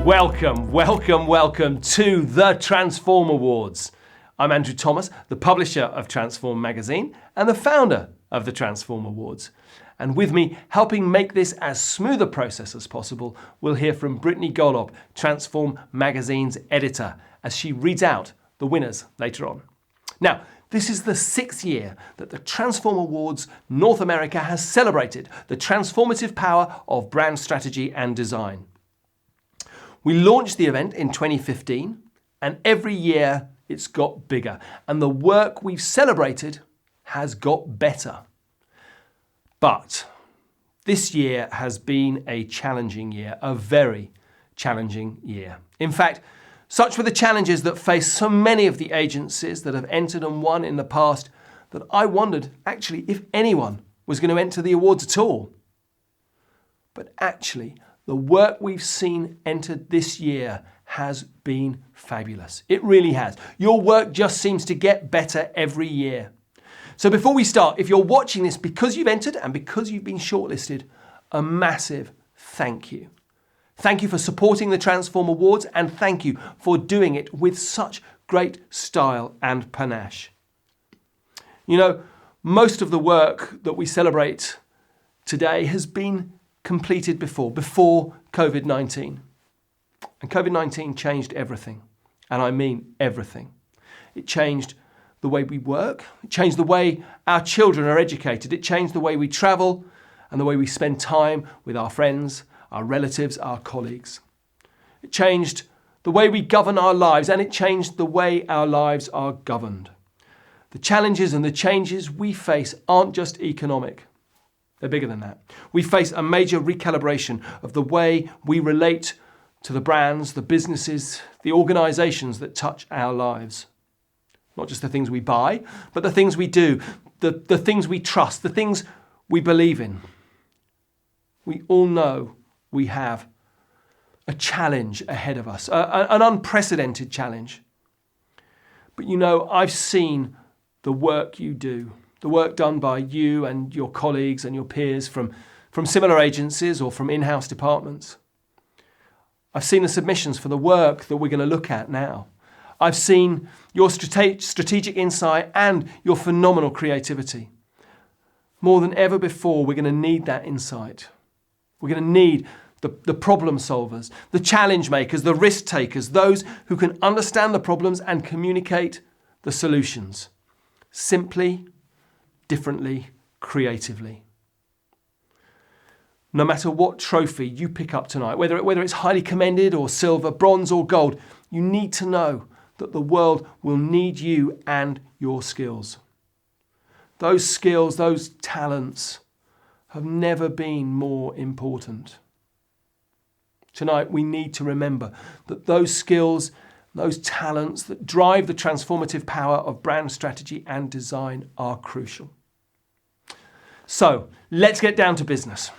Welcome to the Transform Awards. I'm Andrew Thomas, the publisher of Transform magazine and the founder of the Transform Awards. And with me, helping make this as smooth a process as possible, we'll hear from Brittany Golob, Transform magazine's editor, as she reads out the winners later on. Now, this is the 6th year that the Transform Awards North America has celebrated the transformative power of brand strategy and design. We launched the event in 2015, and every year it's got bigger, and the work we've celebrated has got better. But this year has been a challenging year, a very challenging year. In fact, such were the challenges that face so many of the agencies that have entered and won in the past that I wondered actually if anyone was going to enter the awards at all. But actually, the work we've seen entered this year has been fabulous. It really has. Your work just seems to get better every year. So before we start, if you're watching this because you've entered and because you've been shortlisted, a massive thank you. Thank you for supporting the Transform Awards, and thank you for doing it with such great style and panache. You know, most of the work that we celebrate today has been completed before COVID-19. And COVID-19 changed everything, and I mean everything. It changed the way we work, it changed the way our children are educated, it changed the way we travel and the way we spend time with our friends, our relatives, our colleagues. It changed the way we govern our lives, and it changed the way our lives are governed. The challenges and the changes we face aren't just economic. They're bigger than that. We face a major recalibration of the way we relate to the brands, the businesses, the organizations that touch our lives. Not just the things we buy, but the things we do, the things we trust, the things we believe in. We all know we have a challenge ahead of us, an unprecedented challenge. But you know, I've seen the work you do, the work done by you and your colleagues and your peers from similar agencies or from in-house departments. I've seen the submissions for the work that we're going to look at now. I've seen your strategic insight and your phenomenal creativity. More than ever before, we're going to need that insight. We're going to need the problem solvers, the challenge makers, the risk takers, those who can understand the problems and communicate the solutions. Simply, differently, creatively. No matter what trophy you pick up tonight, whether it's highly commended or silver, bronze or gold, you need to know that the world will need you and your skills. Those skills, those talents have never been more important. Tonight we need to remember that those skills, those talents that drive the transformative power of brand strategy and design are crucial. So let's get down to business.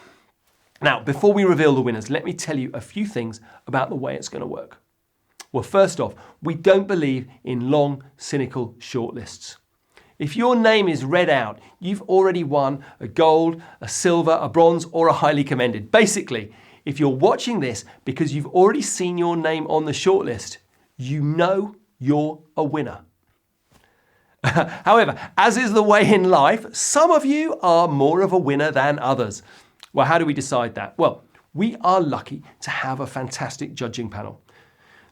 Now, before we reveal the winners, let me tell you a few things about the way it's going to work. Well, first off, we don't believe in long, cynical shortlists. If your name is read out, you've already won a gold, a silver, a bronze, or a highly commended. Basically, if you're watching this because you've already seen your name on the shortlist, you know you're a winner. However, as is the way in life, some of you are more of a winner than others. Well, how do we decide that? Well, we are lucky to have a fantastic judging panel.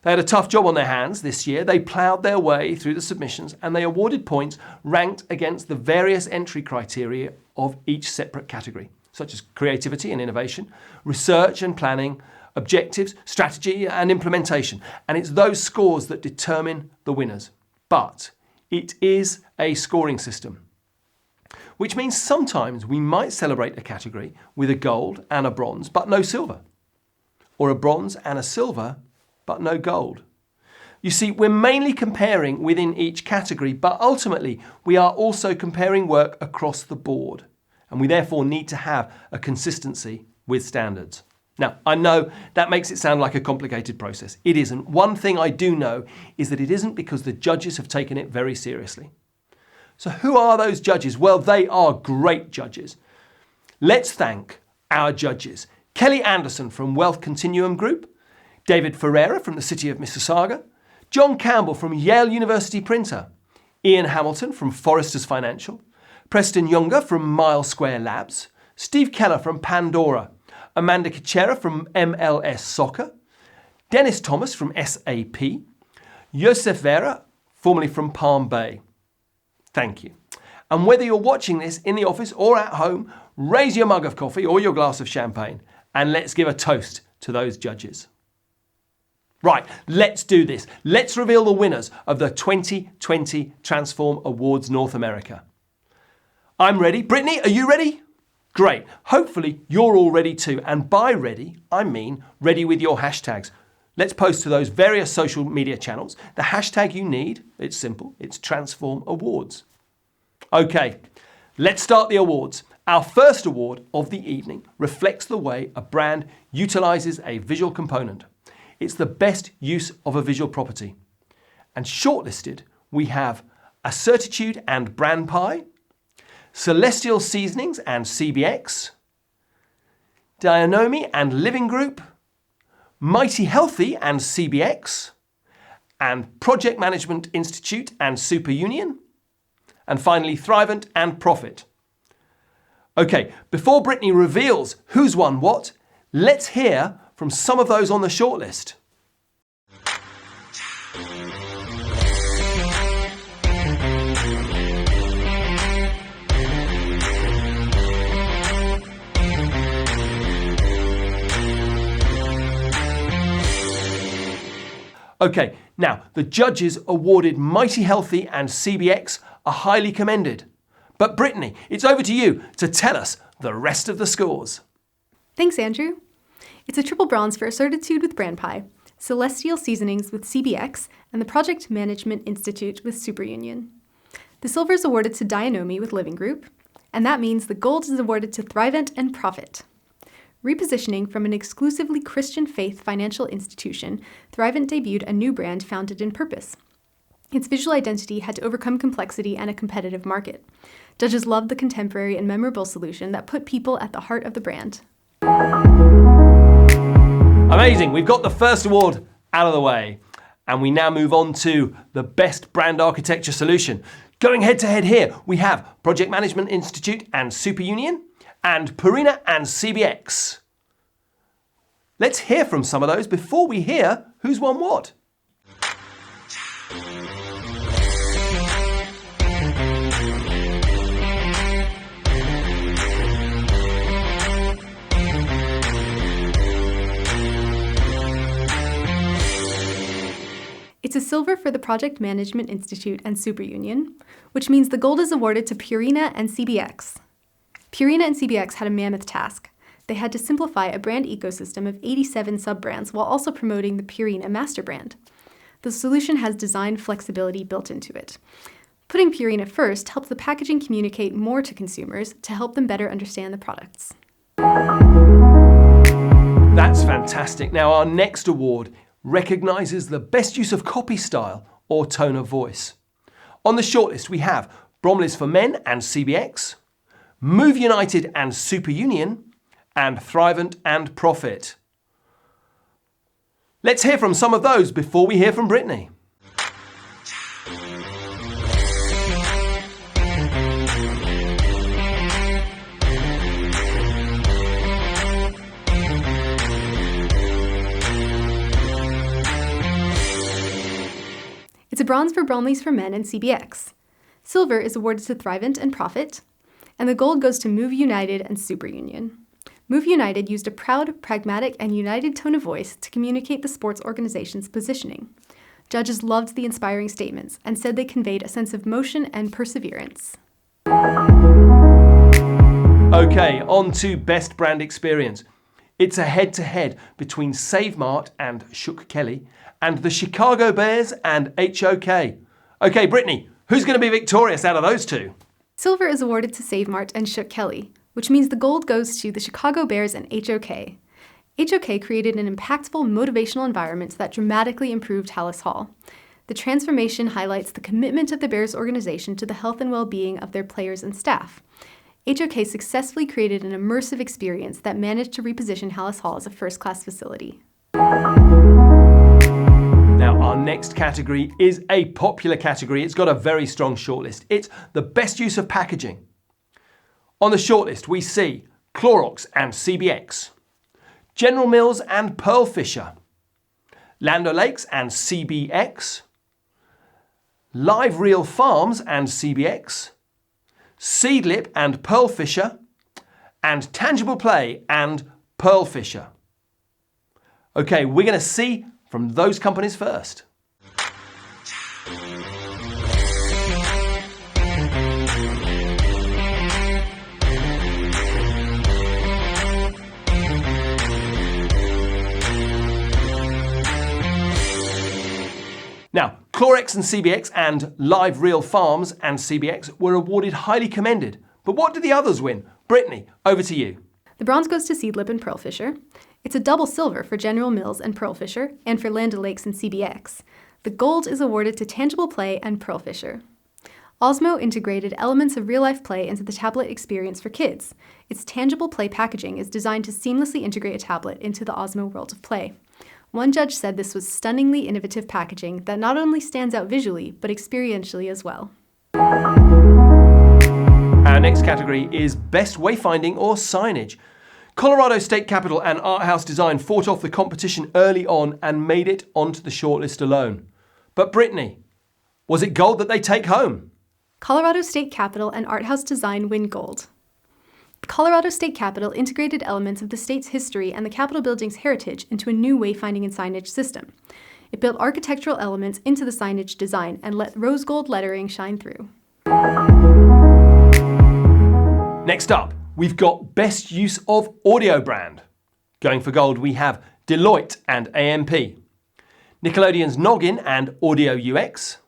They had a tough job on their hands this year. They ploughed their way through the submissions and they awarded points ranked against the various entry criteria of each separate category, such as creativity and innovation, research and planning, objectives, strategy and implementation. And it's those scores that determine the winners. But it is a scoring system, which means sometimes we might celebrate a category with a gold and a bronze, but no silver, or a bronze and a silver, but no gold. You see, we're mainly comparing within each category, but ultimately we are also comparing work across the board, and we therefore need to have a consistency with standards. Now, I know that makes it sound like a complicated process. It isn't. One thing I do know is that it isn't because the judges have taken it very seriously. So who are those judges? Well, they are great judges. Let's thank our judges. Kelly Anderson from Wealth Continuum Group, David Ferreira from the city of Mississauga, John Campbell from Yale University Printer, Ian Hamilton from Foresters Financial, Preston Younger from Mile Square Labs, Steve Keller from Pandora, Amanda Kachera from MLS Soccer, Dennis Thomas from SAP, Josef Vera, formerly from Palm Bay. Thank you. And whether you're watching this in the office or at home, raise your mug of coffee or your glass of champagne and let's give a toast to those judges. Right, let's do this. Let's reveal the winners of the 2020 Transform Awards North America. I'm ready. Brittany, are you ready? Great. Hopefully you're all ready too. And by ready, I mean ready with your hashtags. Let's post to those various social media channels. The hashtag you need, it's simple, it's Transform Awards. Okay, let's start the awards. Our first award of the evening reflects the way a brand utilizes a visual component. It's the best use of a visual property. And shortlisted, we have Assertitude and Brand Pie, Celestial Seasonings and CBX, Dianomi and Living Group, Mighty Healthy and CBX, and Project Management Institute and Superunion, and finally Thrivent and Profit. Okay, before Brittany reveals who's won what, let's hear from some of those on the shortlist. Okay, now the judges awarded Mighty Healthy and CBX are highly commended. But Brittany, it's over to you to tell us the rest of the scores. Thanks, Andrew. It's a triple bronze for Assertitude with Brand Pie, Celestial Seasonings with CBX, and the Project Management Institute with Superunion. The silver is awarded to Dianomi with Living Group, and that means the gold is awarded to Thrivent and Profit. Repositioning from an exclusively Christian faith financial institution, Thrivent debuted a new brand founded in purpose. Its visual identity had to overcome complexity and a competitive market. Judges loved the contemporary and memorable solution that put people at the heart of the brand. Amazing, we've got the first award out of the way. And we now move on to the best brand architecture solution. Going head to head here, we have Project Management Institute and Superunion, and Purina and CBX. Let's hear from some of those before we hear who's won what. It's a silver for the Project Management Institute and Superunion, which means the gold is awarded to Purina and CBX. Purina and CBX had a mammoth task. They had to simplify a brand ecosystem of 87 sub-brands while also promoting the Purina master brand. The solution has design flexibility built into it. Putting Purina first helps the packaging communicate more to consumers to help them better understand the products. That's fantastic. Now our next award recognises the best use of copy style or tone of voice. On the shortlist we have Bromley's for Men and CBX, Move United and Superunion, and Thrivent and Profit. Let's hear from some of those before we hear from Brittany. It's a bronze for Bromley's for Men and CBX. Silver is awarded to Thrivent and Profit, and the gold goes to Move United and Superunion. Move United used a proud, pragmatic, and united tone of voice to communicate the sports organization's positioning. Judges loved the inspiring statements and said they conveyed a sense of motion and perseverance. Okay, on to Best Brand Experience. It's a head-to-head between Save Mart and Shook Kelly, and the Chicago Bears and HOK. Okay, Brittany, who's going to be victorious out of those two? Silver is awarded to Save Mart and Shook Kelly, which means the gold goes to the Chicago Bears and HOK. HOK created an impactful motivational environment that dramatically improved Hallis Hall. The transformation highlights the commitment of the Bears organization to the health and well-being of their players and staff. HOK successfully created an immersive experience that managed to reposition Hallis Hall as a first-class facility. Our next category is a popular category. It's got a very strong shortlist. It's the best use of packaging. On the shortlist, we see Clorox and CBX, General Mills and Pearl Fisher, Land O'Lakes and CBX, Live Real Farms and CBX, Seedlip and Pearl Fisher, and Tangible Play and Pearl Fisher. Okay, we're going to see from those companies first. Now, Clorox and CBX and Live Real Farms and CBX were awarded highly commended. But what did the others win? Brittany, over to you. The bronze goes to Seedlip and Pearl Fisher. It's a double silver for General Mills and Pearl Fisher, and for Land O'Lakes and CBX. The gold is awarded to Tangible Play and Pearl Fisher. Osmo integrated elements of real-life play into the tablet experience for kids. Its Tangible Play packaging is designed to seamlessly integrate a tablet into the Osmo world of play. One judge said this was stunningly innovative packaging that not only stands out visually, but experientially as well. Our next category is Best Wayfinding or Signage. Colorado State Capitol and Art House Design fought off the competition early on and made it onto the shortlist alone. But Brittany, was it gold that they take home? Colorado State Capitol and Art House Design win gold. The Colorado State Capitol integrated elements of the state's history and the Capitol building's heritage into a new wayfinding and signage system. It built architectural elements into the signage design and let rose gold lettering shine through. Next up, we've got Best Use of Audio Brand. Going for gold, we have Deloitte and AMP, Nickelodeon's Noggin and Audio UX,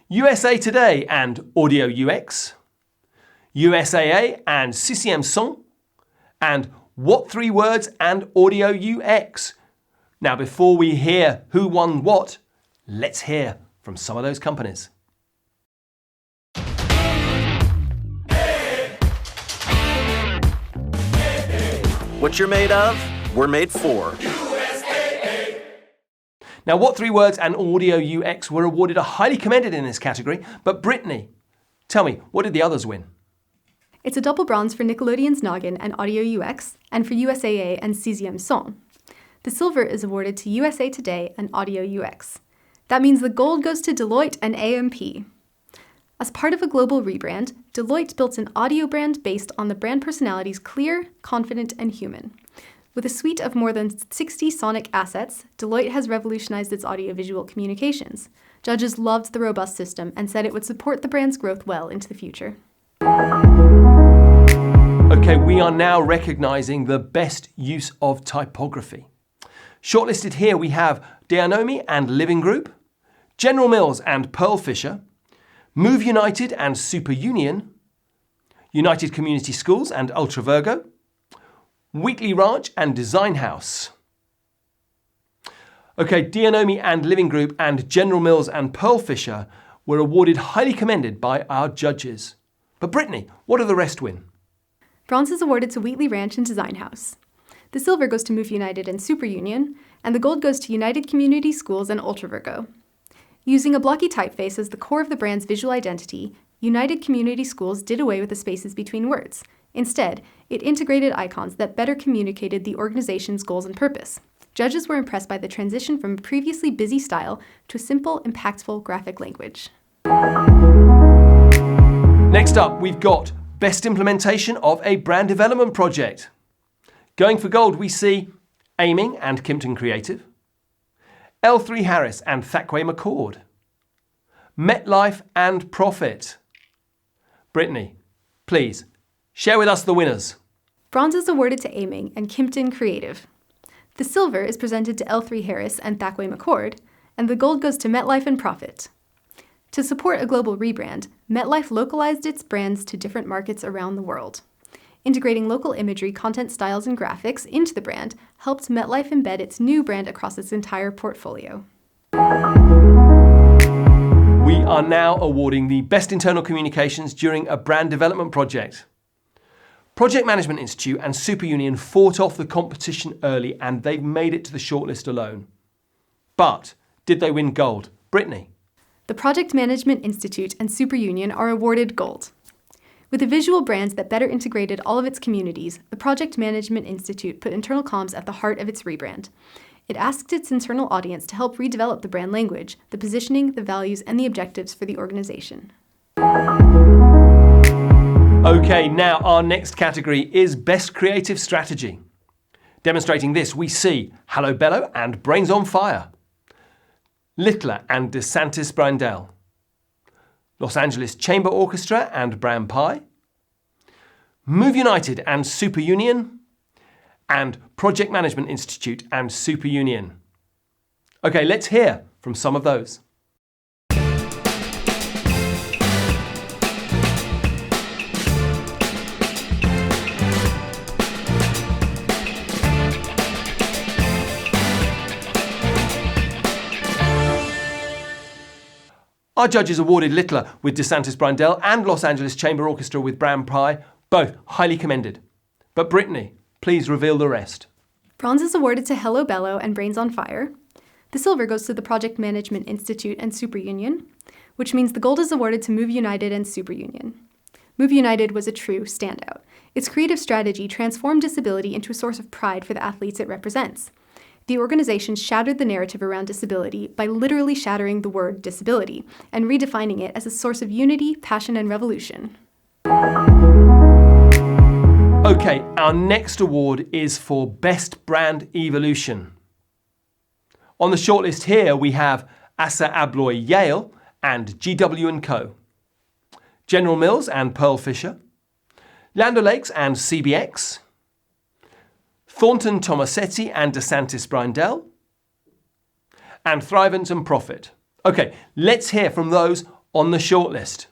USA Today and Audio UX, USAA and CCM Son, and What 3 Words and Audio UX. Now, before we hear who won what, let's hear from some of those companies. What you're made of, we're made for. Now, What 3 Words and Audio UX were awarded a highly commended in this category, but Brittany, tell me, what did the others win? It's a double bronze for Nickelodeon's Noggin and Audio UX, and for USAA and CCM Son. The silver is awarded to USA Today and Audio UX. That means the gold goes to Deloitte and AMP. As part of a global rebrand, Deloitte built an audio brand based on the brand personalities clear, confident, and human. With a suite of more than 60 sonic assets, Deloitte has revolutionized its audiovisual communications. Judges loved the robust system and said it would support the brand's growth well into the future. Okay, we are now recognizing the best use of typography. Shortlisted here we have Deanomi and Living Group, General Mills and Pearl Fisher, Move United and Super Union, United Community Schools and Ultra Virgo, Wheatley Ranch and Design House. Okay, Deanomi and Living Group and General Mills and Pearl Fisher were awarded highly commended by our judges. But Brittany, what do the rest win? Bronze is awarded to Wheatley Ranch and Design House. The silver goes to Move United and Super Union, and the gold goes to United Community Schools and Ultra Virgo. Using a blocky typeface as the core of the brand's visual identity, United Community Schools did away with the spaces between words. Instead, it integrated icons that better communicated the organization's goals and purpose. Judges were impressed by the transition from a previously busy style to a simple, impactful graphic language. Next up, we've got Best Implementation of a Brand Development Project. Going for gold, we see Aiming and Kimpton Creative, L3 Harris and Thackway McCord, MetLife and Profit. Brittany, please, share with us the winners. Bronze is awarded to Aiming and Kimpton Creative. The silver is presented to L3 Harris and Thackway McCord, and the gold goes to MetLife and Profit. To support a global rebrand, MetLife localized its brands to different markets around the world. Integrating local imagery, content styles, and graphics into the brand helped MetLife embed its new brand across its entire portfolio. We are now awarding the Best Internal Communications during a brand development project. Project Management Institute and Super Union fought off the competition early and they've made it to the shortlist alone. But did they win gold? Brittany. The Project Management Institute and Superunion are awarded gold. With the visual brands that better integrated all of its communities, the Project Management Institute put internal comms at the heart of its rebrand. It asked its internal audience to help redevelop the brand language, the positioning, the values, and the objectives for the organization. Okay, now our next category is Best Creative Strategy. Demonstrating this, we see Hello Bello and Brains on Fire, Littler and DeSantis Brandel, Los Angeles Chamber Orchestra and Bran Pie, Move United and Superunion, and Project Management Institute and Superunion. Okay, let's hear from some of those. Our judges awarded Littler with DeSantis Brandel and Los Angeles Chamber Orchestra with Bran Pie, both highly commended. But Brittany, please reveal the rest. Bronze is awarded to Hello Bello and Brains on Fire. The silver goes to the Project Management Institute and Superunion, which means the gold is awarded to Move United and Superunion. Move United was a true standout. Its creative strategy transformed disability into a source of pride for the athletes it represents. The organization shattered the narrative around disability by literally shattering the word disability and redefining it as a source of unity, passion, and revolution. Okay, our next award is for Best Brand Evolution. On the shortlist here we have Assa Abloy Yale and GW & Co, General Mills and Pearl Fisher, Land O'Lakes and CBX, Thornton Tomasetti and DeSantis Brandel, and Thrivent and Profit. Okay, let's hear from those on the shortlist.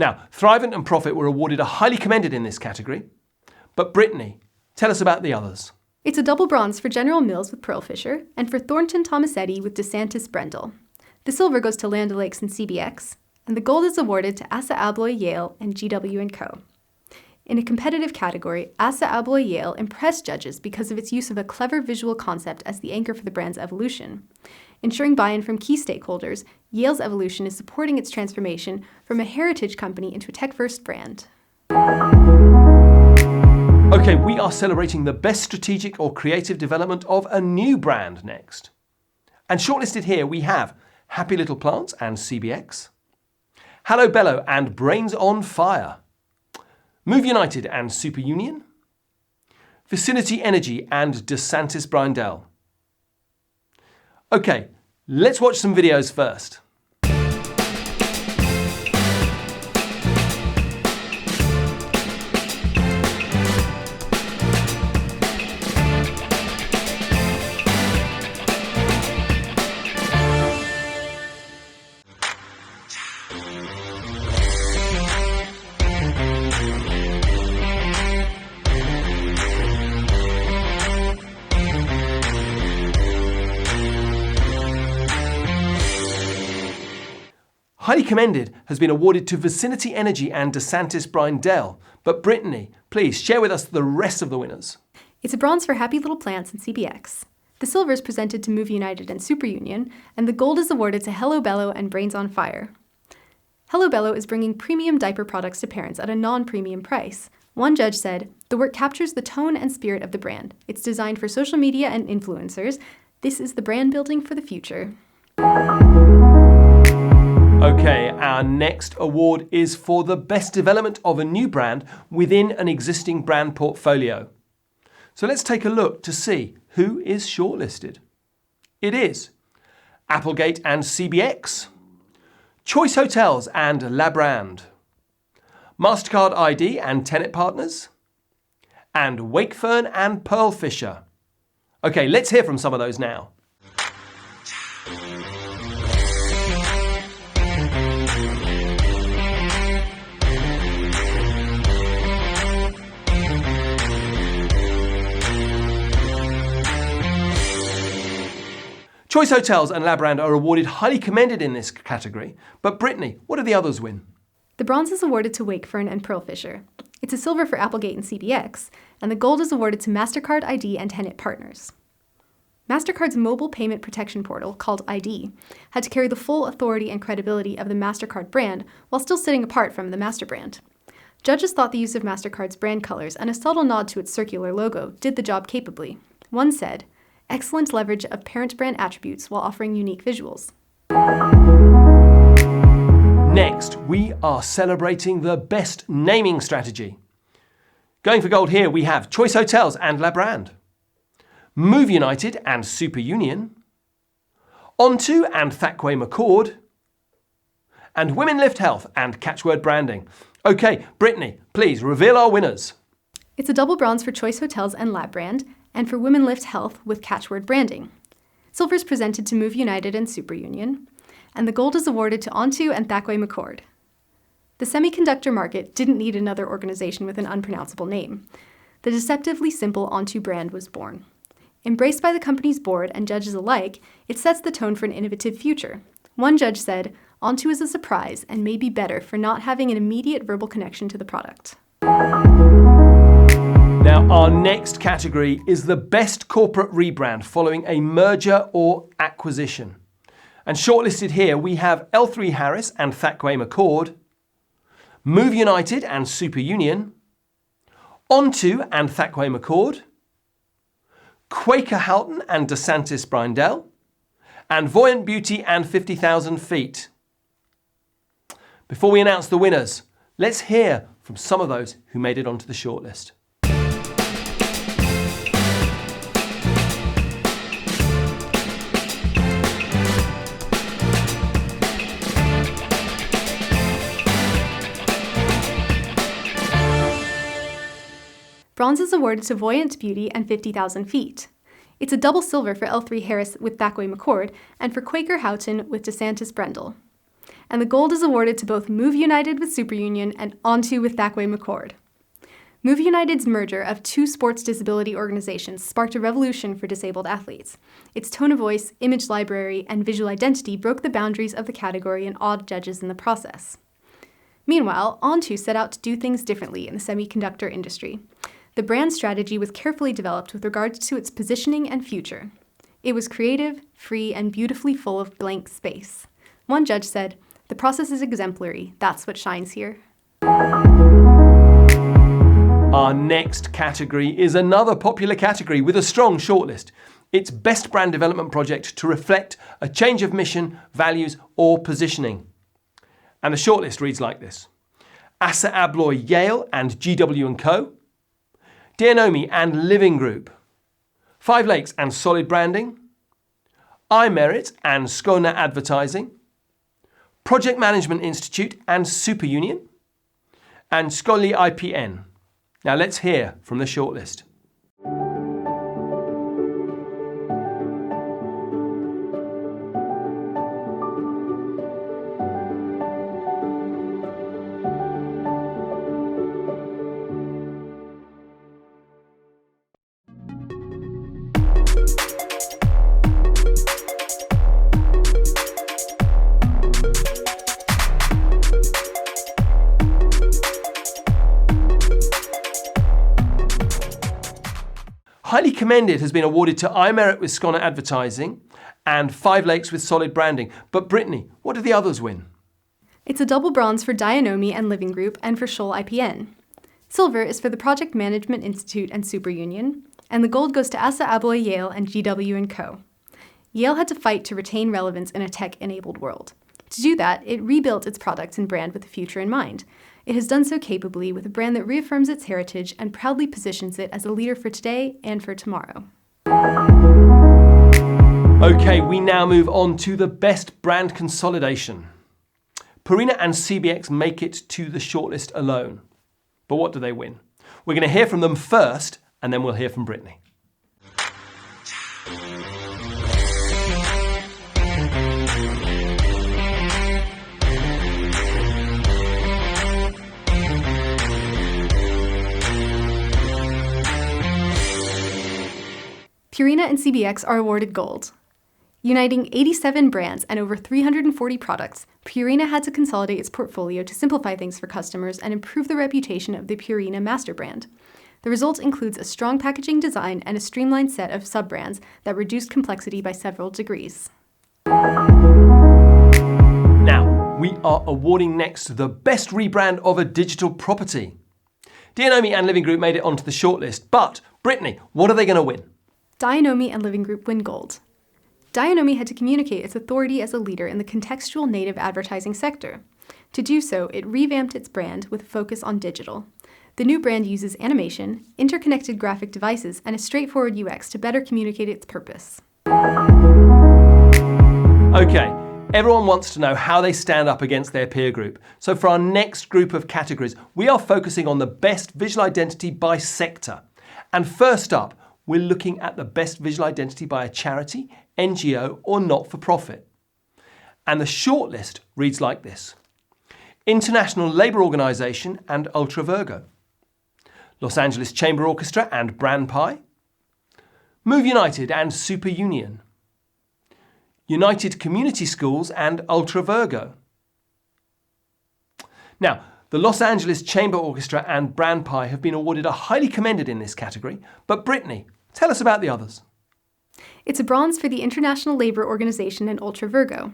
Now, Thrivent and Profit were awarded a highly commended in this category, but Brittany, tell us about the others. It's a double bronze for General Mills with Pearl Fisher and for Thornton Tomasetti with DeSantis Brendel. The silver goes to Land O'Lakes and CBX, and the gold is awarded to Assa Abloy Yale and GW & Co. In a competitive category, Assa Abloy Yale impressed judges because of its use of a clever visual concept as the anchor for the brand's evolution. Ensuring buy-in from key stakeholders, Yale's evolution is supporting its transformation from a heritage company into a tech-first brand. Okay, we are celebrating the best strategic or creative development of a new brand next. And shortlisted here we have Happy Little Plants and CBX, Hello Bello and Brains on Fire, Move United and Superunion, Vicinity Energy and DeSantis Brandel. Okay, let's watch some videos first. Highly commended has been awarded to Vicinity Energy and DeSantis Brandel. But Brittany, please share with us the rest of the winners. It's a bronze for Happy Little Plants and CBX. The silver is presented to Move United and Superunion, and the gold is awarded to Hello Bello and Brains on Fire. Hello Bello is bringing premium diaper products to parents at a non-premium price. One judge said, "The work captures the tone and spirit of the brand. It's designed for social media and influencers. This is the brand building for the future." Okay, our next award is for the best development of a new brand within an existing brand portfolio. So let's take a look to see who is shortlisted. It is Applegate and CBX, Choice Hotels and Labrand, MasterCard ID and Tenet Partners, and Wakefern and Pearl Fisher. Okay, let's hear from some of those now. Choice Hotels and Labrand are awarded highly commended in this category, but Brittany, what do the others win? The bronze is awarded to Wakefern and Pearl Fisher. It's a silver for Applegate and CBX, and the gold is awarded to MasterCard ID and Tenet Partners. MasterCard's mobile payment protection portal, called ID, had to carry the full authority and credibility of the MasterCard brand while still sitting apart from the master brand. Judges thought the use of MasterCard's brand colors and a subtle nod to its circular logo did the job capably. One said, "Excellent leverage of parent brand attributes while offering unique visuals." Next, we are celebrating the best naming strategy. Going for gold here, we have Choice Hotels and Labrand, Move United and Super Union, Onto and Thackway McCord, and Women Lift Health and Catchword Branding. Okay, Brittany, please reveal our winners. It's a double bronze for Choice Hotels and Labrand, and for Women Lift Health with Catchword Branding. Silver is presented to Move United and Super Union, and the gold is awarded to Onto and Thackway McCord. The semiconductor market didn't need another organization with an unpronounceable name. The deceptively simple Onto brand was born. Embraced by the company's board and judges alike, it sets the tone for an innovative future. One judge said, "Onto is a surprise and may be better for not having an immediate verbal connection to the product." Now, our next category is the best corporate rebrand following a merger or acquisition. And shortlisted here, we have L3 Harris and Thackway McCord, Move United and Super Union, Onto and Thackway McCord, Quaker Houghton and DeSantis Brindell, and Voyant Beauty and 50,000 Feet. Before we announce the winners, let's hear from some of those who made it onto the shortlist. Bronze is awarded to Voyant Beauty and 50,000 Feet. It's a double silver for L3 Harris with Thackway McCord and for Quaker Houghton with DeSantis Brindell. And the gold is awarded to both Move United with Super Union and Onto with Thackway McCord. Move United's merger of two sports disability organizations sparked a revolution for disabled athletes. Its tone of voice, image library, and visual identity broke the boundaries of the category and awed judges in the process. Meanwhile, Onto set out to do things differently in the semiconductor industry. The brand strategy was carefully developed with regards to its positioning and future. It was creative, free, and beautifully full of blank space. One judge said, "The process is exemplary. That's what shines here." Our next category is another popular category with a strong shortlist. It's Best Brand Development Project to reflect a change of mission, values, or positioning. And the shortlist reads like this: Assa Abloy Yale and GW & Co., Dianomi and Living Group, Five Lakes and Solid Branding, iMerit and Skona Advertising, Project Management Institute and Super Union, and Scully IPN. Now let's hear from the shortlist. Highly Commended has been awarded to iMerit with Skona Advertising and Five Lakes with Solid Branding. But Brittany, what do the others win? It's a double bronze for Dianomi and Living Group and for Scholl IPN. Silver is for the Project Management Institute and Super Union, and the gold goes to Assa Abloy Yale and GW & Co. Yale had to fight to retain relevance in a tech-enabled world. To do that, it rebuilt its products and brand with the future in mind. It has done so capably with a brand that reaffirms its heritage and proudly positions it as a leader for today and for tomorrow. Okay, we now move on to the best brand consolidation. Purina and CBX make it to the shortlist alone. But what do they win? We're going to hear from them first, and then we'll hear from Brittany. Purina and CBX are awarded gold. Uniting 87 brands and over 340 products, Purina had to consolidate its portfolio to simplify things for customers and improve the reputation of the Purina master brand. The result includes a strong packaging design and a streamlined set of sub-brands that reduced complexity by several degrees. Now, we are awarding next the best rebrand of a digital property. Dianomi and Living Group made it onto the shortlist, but Brittany, what are they going to win? Dianomi and Living Group win gold. Dianomi had to communicate its authority as a leader in the contextual native advertising sector. To do so, it revamped its brand with a focus on digital. The new brand uses animation, interconnected graphic devices, and a straightforward UX to better communicate its purpose. Okay, everyone wants to know how they stand up against their peer group. So for our next group of categories, we are focusing on the best visual identity by sector. And first up, we're looking at the best visual identity by a charity, NGO, or not-for-profit. And the shortlist reads like this: International Labour Organization and Ultra Virgo, Los Angeles Chamber Orchestra and Brand Pie, Move United and Super Union, United Community Schools and Ultra Virgo. Now, the Los Angeles Chamber Orchestra and Brand Pie have been awarded a highly commended in this category, but Brittany, tell us about the others. It's a bronze for the International Labour Organization and Ultra Virgo.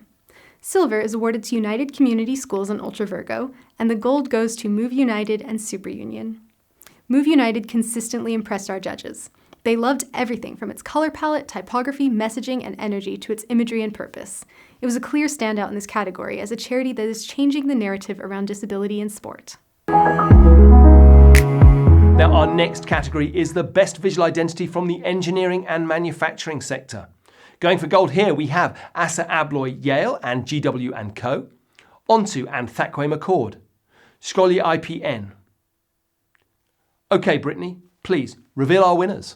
Silver is awarded to United Community Schools and Ultra Virgo, and the gold goes to Move United and Super Union. Move United consistently impressed our judges. They loved everything from its color palette, typography, messaging, and energy to its imagery and purpose. It was a clear standout in this category as a charity that is changing the narrative around disability in sport. Now, our next category is the best visual identity from the engineering and manufacturing sector. Going for gold here, we have Assa Abloy Yale and GW & Co, Onto and Thakwe McCord, Szkoły IPN. Okay, Brittany, please reveal our winners.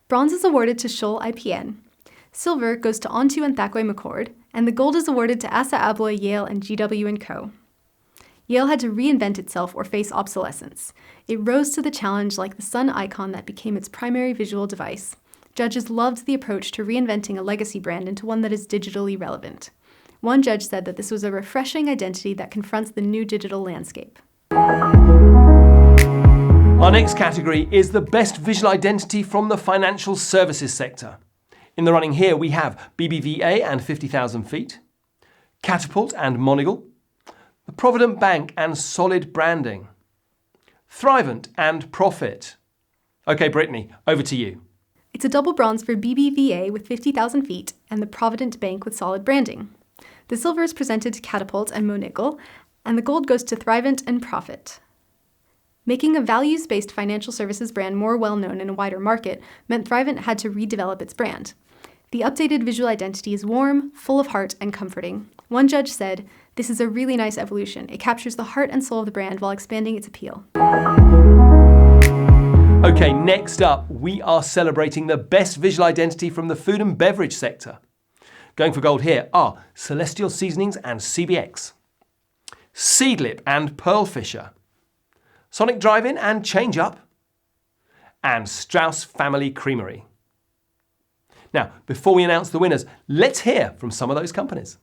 Bronze is awarded to Szkoły IPN. Silver goes to Onto and Thakwe McCord, and the gold is awarded to Assa Abloy Yale and GW & Co. Yale had to reinvent itself or face obsolescence. It rose to the challenge like the sun icon that became its primary visual device. Judges loved the approach to reinventing a legacy brand into one that is digitally relevant. One judge said that this was a refreshing identity that confronts the new digital landscape. Our next category is the best visual identity from the financial services sector. In the running here, we have BBVA and 50,000 Feet, Catapult and Monegal, the Provident Bank and Solid Branding, Thrivent and Profit. Okay, Brittany, over to you. It's a double bronze for BBVA with 50,000 Feet and the Provident Bank with Solid Branding. The silver is presented to Catapult and Monegal, and the gold goes to Thrivent and Profit. Making a values-based financial services brand more well-known in a wider market meant Thrivent had to redevelop its brand. The updated visual identity is warm, full of heart, and comforting. One judge said, "This is a really nice evolution. It captures the heart and soul of the brand while expanding its appeal." Okay, next up, we are celebrating the best visual identity from the food and beverage sector. Going for gold here are Celestial Seasonings and CBX, Seedlip and Pearl Fisher, Sonic Drive-In and Change Up, and Strauss Family Creamery. Now, before we announce the winners, let's hear from some of those companies.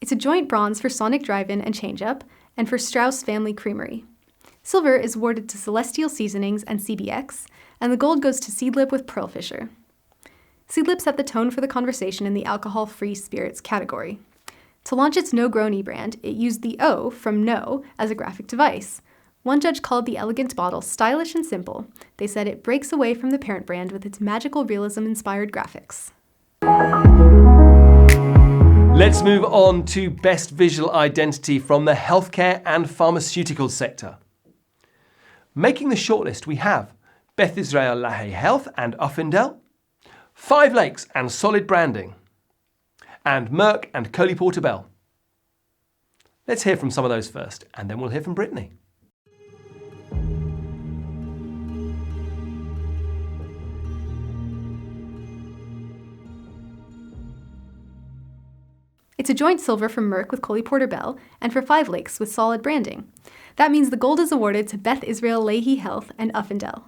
It's a joint bronze for Sonic Drive-In and Change Up, and for Strauss Family Creamery. Silver is awarded to Celestial Seasonings and CBX, and the gold goes to Seedlip with Pearl Fisher. Seedlip set the tone for the conversation in the alcohol-free spirits category. To launch its No-Grony brand, it used the O from No as a graphic device. One judge called the elegant bottle stylish and simple. They said it breaks away from the parent brand with its magical realism-inspired graphics. Let's move on to Best Visual Identity from the healthcare and pharmaceutical sector. Making the shortlist, we have Beth Israel Lahey Health and Uffindell, Five Lakes and Solid Branding, and Merck and Coley Porter-Bell. Let's hear from some of those first, and then we'll hear from Brittany. It's a joint silver from Merck with Coley Porter-Bell and for Five Lakes with Solid Branding. That means the gold is awarded to Beth Israel Lahey Health and Uffindell.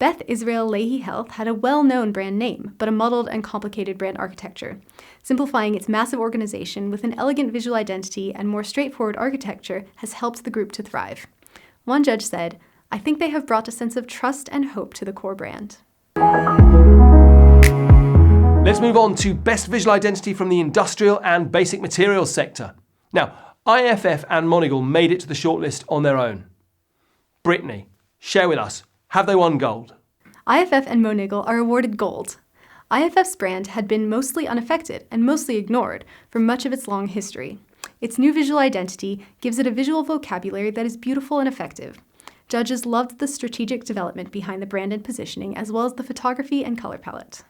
Beth Israel Lahey Health had a well-known brand name, but a muddled and complicated brand architecture. Simplifying its massive organization with an elegant visual identity and more straightforward architecture has helped the group to thrive. One judge said, "I think they have brought a sense of trust and hope to the core brand." Let's move on to Best Visual Identity from the industrial and basic materials sector. Now, IFF and Monegal made it to the shortlist on their own. Brittany, share with us, have they won gold? IFF and Monegal are awarded gold. IFF's brand had been mostly unaffected and mostly ignored for much of its long history. Its new visual identity gives it a visual vocabulary that is beautiful and effective. Judges loved the strategic development behind the brand and positioning, as well as the photography and color palette.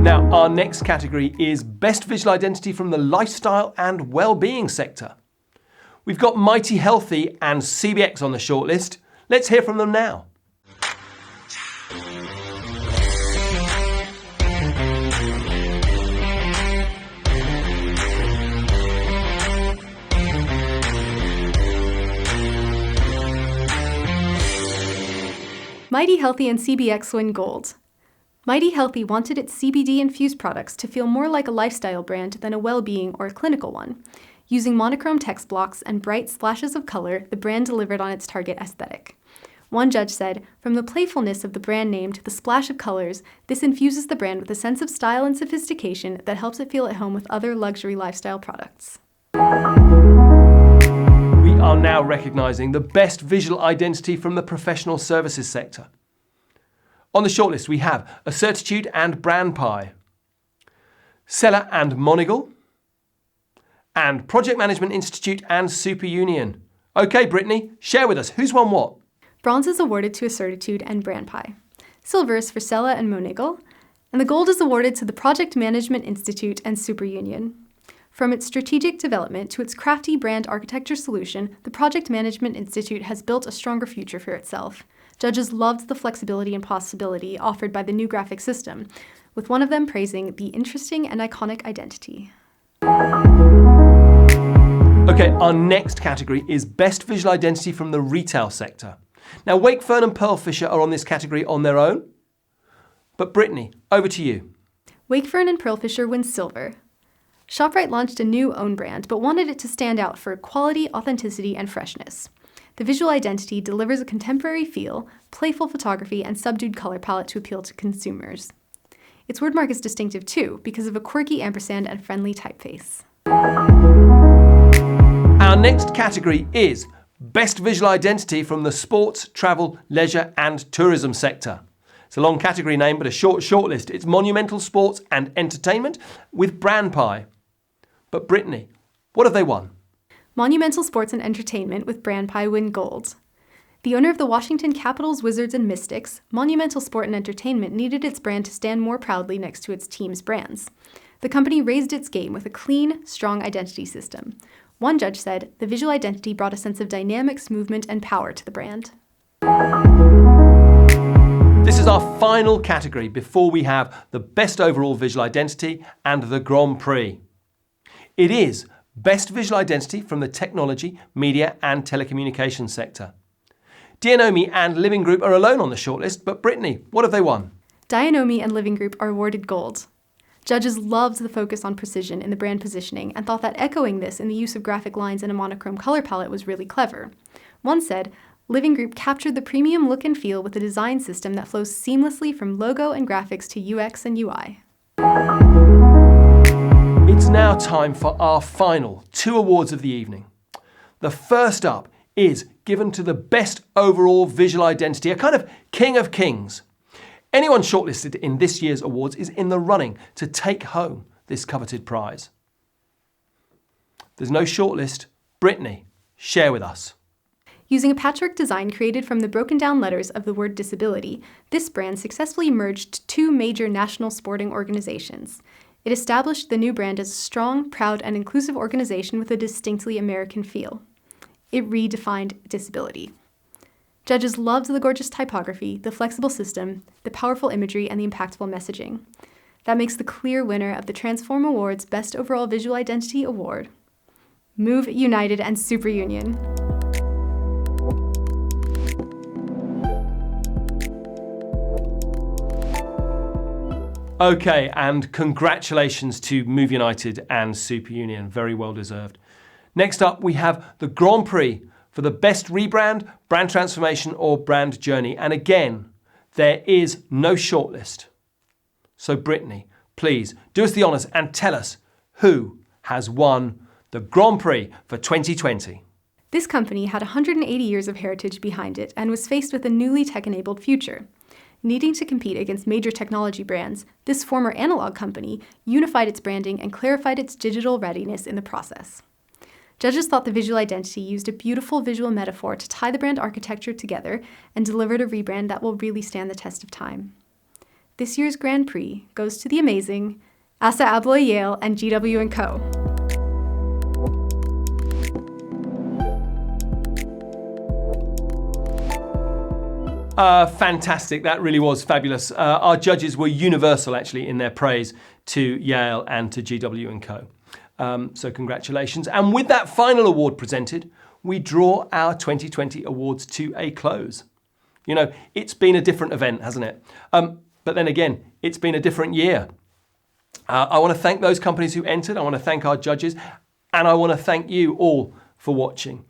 Now, our next category is Best Visual Identity from the lifestyle and well-being sector. We've got Mighty Healthy and CBX on the shortlist. Let's hear from them now. Mighty Healthy and CBX win gold. Mighty Healthy wanted its CBD-infused products to feel more like a lifestyle brand than a well-being or a clinical one. Using monochrome text blocks and bright splashes of color, the brand delivered on its target aesthetic. One judge said, "From the playfulness of the brand name to the splash of colors, this infuses the brand with a sense of style and sophistication that helps it feel at home with other luxury lifestyle products." We are now recognizing the best visual identity from the professional services sector. On the shortlist, we have Assertitude and Brand Pie, Seller and Monegal, and Project Management Institute and Super Union. Okay, Brittany, share with us, who's won what? Bronze is awarded to Assertitude and Brand Pie. Silver is for Sella and Monegal, and the gold is awarded to the Project Management Institute and Super Union. From its strategic development to its crafty brand architecture solution, the Project Management Institute has built a stronger future for itself. Judges loved the flexibility and possibility offered by the new graphic system, with one of them praising the interesting and iconic identity. Okay, our next category is Best Visual Identity from the retail sector. Now, Wakefern and Pearl Fisher are on this category on their own. But Brittany, over to you. Wakefern and Pearl Fisher win silver. ShopRite launched a new own brand, but wanted it to stand out for quality, authenticity, and freshness. The visual identity delivers a contemporary feel, playful photography, and subdued color palette to appeal to consumers. Its wordmark is distinctive too, because of a quirky ampersand and friendly typeface. Our next category is Best Visual Identity from the sports, travel, leisure, and tourism sector. It's a long category name, but a short shortlist. It's Monumental Sports and Entertainment with Brand Pie. But Brittany, what have they won? Monumental Sports and Entertainment with Brand Pie win gold. The owner of the Washington Capitals, Wizards, and Mystics, Monumental Sport and Entertainment needed its brand to stand more proudly next to its team's brands. The company raised its game with a clean, strong identity system. One judge said, "The visual identity brought a sense of dynamics, movement, and power to the brand." This is our final category before we have the Best Overall Visual Identity and the Grand Prix. It is Best Visual Identity from the technology, media, and telecommunications sector. Dianomi and Living Group are alone on the shortlist, but Brittany, what have they won? Dianomi and Living Group are awarded gold. Judges loved the focus on precision in the brand positioning and thought that echoing this in the use of graphic lines and a monochrome color palette was really clever. One said, Living Group captured the premium look and feel with a design system that flows seamlessly from logo and graphics to UX and UI. It's now time for our final 2 awards of the evening. The first up is given to the best overall visual identity, a kind of king of kings. Anyone shortlisted in this year's awards is in the running to take home this coveted prize. There's no shortlist. Brittany, share with us. Using a patchwork design created from the broken down letters of the word disability, this brand successfully merged 2 major national sporting organizations. It established the new brand as a strong, proud, and inclusive organization with a distinctly American feel. It redefined disability. Judges loved the gorgeous typography, the flexible system, the powerful imagery, and the impactful messaging. That makes the clear winner of the Transform Awards Best Overall Visual Identity Award. Move United and Super Union. Okay, and congratulations to Move United and Super Union. Very well deserved. Next up, we have the Grand Prix for the best rebrand, brand transformation, or brand journey. And again, there is no shortlist. So Brittany, please do us the honours and tell us who has won the Grand Prix for 2020. This company had 180 years of heritage behind it and was faced with a newly tech-enabled future. Needing to compete against major technology brands, this former analog company unified its branding and clarified its digital readiness in the process. Judges thought the visual identity used a beautiful visual metaphor to tie the brand architecture together and delivered a rebrand that will really stand the test of time. This year's Grand Prix goes to the amazing Assa Abloy Yale and GW & Co. Fantastic, that really was fabulous. Our judges were universal actually in their praise to Yale and to GW & Co. So congratulations. And with that final award presented, we draw our 2020 awards to a close. You know, it's been a different event, hasn't it? But then again, it's been a different year. I want to thank those companies who entered. I want to thank our judges. And I want to thank you all for watching.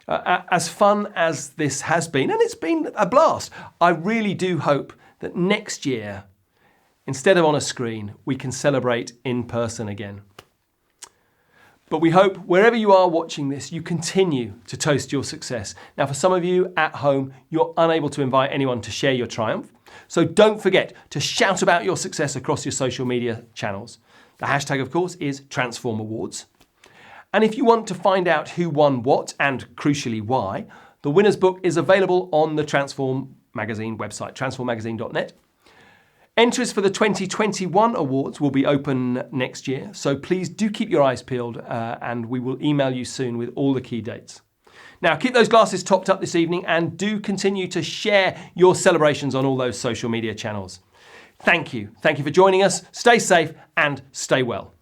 As fun as this has been, and it's been a blast, I really do hope that next year, instead of on a screen, we can celebrate in person again. But we hope wherever you are watching this, you continue to toast your success. Now, for some of you at home, you're unable to invite anyone to share your triumph. So don't forget to shout about your success across your social media channels. The hashtag, of course, is Transform Awards. And if you want to find out who won what and crucially why, the winner's book is available on the Transform Magazine website, transformmagazine.net. Entries for the 2021 awards will be open next year, so please do keep your eyes peeled and we will email you soon with all the key dates. Now, keep those glasses topped up this evening and do continue to share your celebrations on all those social media channels. Thank you. Thank you for joining us. Stay safe and stay well.